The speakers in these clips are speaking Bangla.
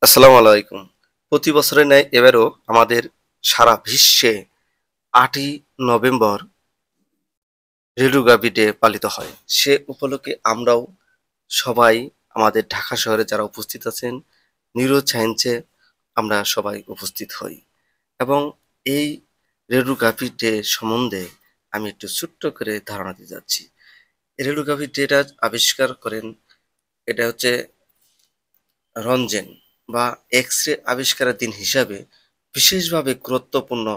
আসসালামু আলাইকুম। প্রতি বছরের ন্যায় এবারও আমাদের সারা বিশ্বে ৮ই নভেম্বর রেলুগাবি ডে পালিত হয়। সে উপলক্ষে আমরাও সবাই আমাদের ঢাকা শহরে যারা উপস্থিত আছেন, নিউরো সায়েন্সে আমরা সবাই উপস্থিত হই। এবং এই রেলুগাবি ডে সম্বন্ধে আমি একটু ছোট্ট করে ধারণা দিতে যাচ্ছি। রেলুগাবি ডেটা আবিষ্কার করেন, এটা হচ্ছে রঞ্জেন বা এক্স-রে আবিষ্কারের দিন হিসাবে বিশেষভাবে গুরুত্বপূর্ণ।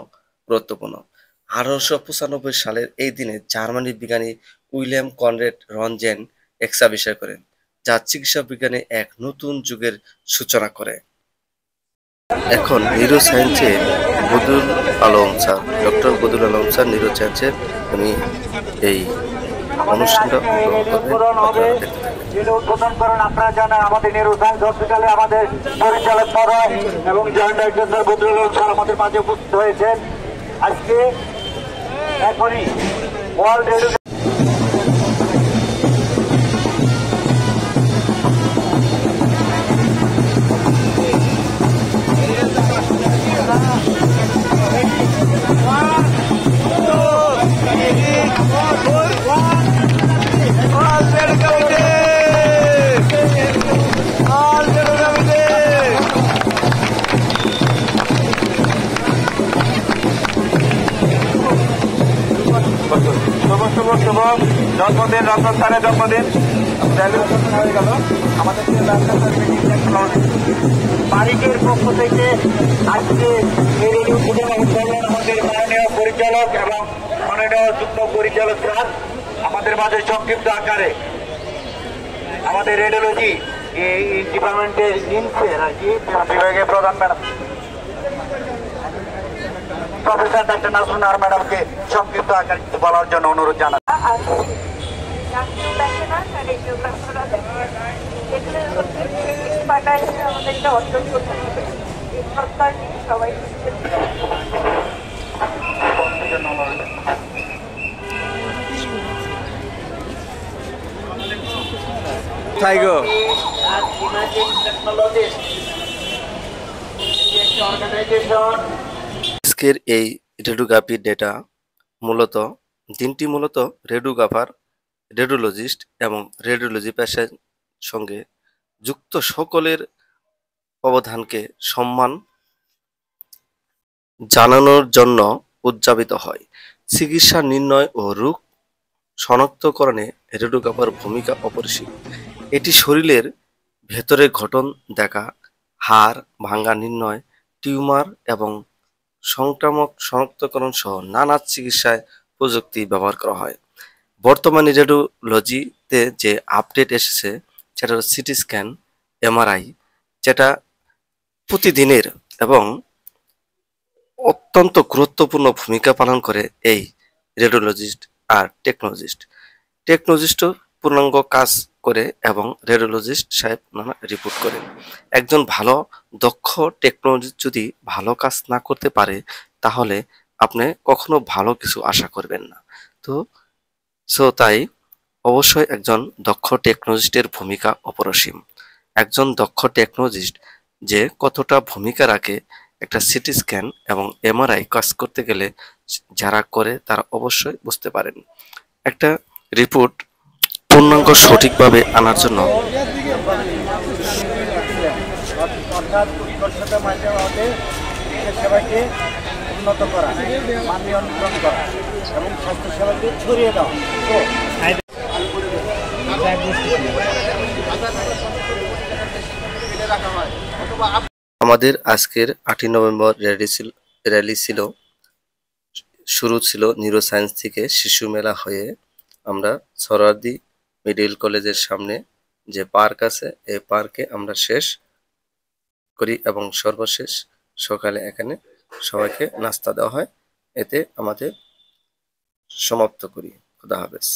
১৮৯৫ সালের এই দিনে জার্মানির বিজ্ঞানী উইলিয়াম কনরেড রঞ্জেন এক্স আবিষ্কার করেন, যা চিকিৎসা বিজ্ঞানে এক নতুন যুগের সূচনা করে। এখন নিউরো সায়েন্সের Badrul Alam sir, doctor Badrul Alam sir neuro সায়েন্সের উনি এই অনুষ্ঠানটা উদ্বোধন করবেন। আপনারা দেখতে থাকেন। যেটা উদ্বোধন করেন আপনারা জানেন আমাদের নিউরো সায়েন্স হসপিটালে আমাদের পরিচালক মহোদয় এবং joint director Badrul Alam sir আমাদের মাঝে উপস্থিত হয়েছেন। আজকে এখনই ওয়ার্ল্ড জন্মদিন রতন স্যারের জন্মদিন হয়ে গেল আমাদের বারিকের পক্ষ থেকে আজকে এই রেডিও উদ্বোধন আমাদের মাননীয় পরিচালক এবং মাননীয় যুগ্ম পরিচালক স্যার আমাদের মাঝে সংক্ষিপ্ত আকারে আমাদের রেডিওলজি এই ডিপার্টমেন্টের ইনফের আর কি বিভাগের প্রধান ম্যাডাম প্রফেসর ডাক্তার নাজমুনার ম্যাডামকে সংক্ষিপ্ত আকারে বলার জন্য অনুরোধ জানাই। আজকের এই রেডিওগ্রাফি ডেটা মূলত রেডিওগ্রাফার, রেডিওলজিস্ট এবং রেডিওলজি পেশার সঙ্গে যুক্ত সকলের অবদানকে সম্মান জানানোর জন্য উদযাপিত হয়। চিকিৎসা নির্ণয় ও রোগ শনাক্তকরণে রেডিওগ্রাফার ভূমিকা অপরিসীম। এটি শরীরের ভেতরের ঘটন দেখা, হাড় ভাঙা নির্ণয়, টিউমার এবং সংক্রামক শনাক্তকরণ সহ নানা চিকিৎসায় প্রযুক্তি ব্যবহার করা হয়। বর্তমানে রেডিওলজিতে যে আপডেট এসেছে সেটা হলো সিটি স্ক্যান, এমআরআই, যেটা প্রতিদিনের এবং অত্যন্ত গুরুত্বপূর্ণ ভূমিকা পালন করে এই রেডিওলজিস্ট আর টেকনোলজিস্টও পূর্ণাঙ্গ কাজ করে এবং রেডিওলজিস্ট সাহেব নানা রিপোর্ট করেন। একজন ভালো দক্ষ টেকনোলজিস্ট যদি ভালো কাজ না করতে পারে তাহলে আপনি কখনো ভালো কিছু আশা করবেন না। তাই অবশ্যই একজন দক্ষ টেকনোলজিস্টের ভূমিকা অপরিসীম। একজন দক্ষ টেকনোলজিস্ট যে কতটা ভূমিকা রাখে একটা সিটি স্ক্যান এবং এমআরআই কাজ করতে গেলে যারা করে তারা অবশ্যই বুঝতে পারেন। একটা রিপোর্ট পূর্ণাঙ্গ সঠিকভাবে আনার জন্য সেবাকে উন্নত করা, মান নিয়ন্ত্রণ করা এবং স্বাস্থ্যসেবাকে ছড়িয়ে দেওয়া। আমাদের আজকের 8ই নভেম্বর র্যালি ছিল, শুরু ছিল নিউরো সায়েন্স থেকে শিশু মেলা হয়ে আমরা সরোয়ার্দী মিডল কলেজের সামনে যে পার্ক আছে এই পার্কে আমরা শেষ করি এবং সর্বশেষ সকালে এখানে সবাইকে নাস্তা দেওয়া হয়। এতে আমাদের সমাপ্ত করি। খুদা হাফেজ।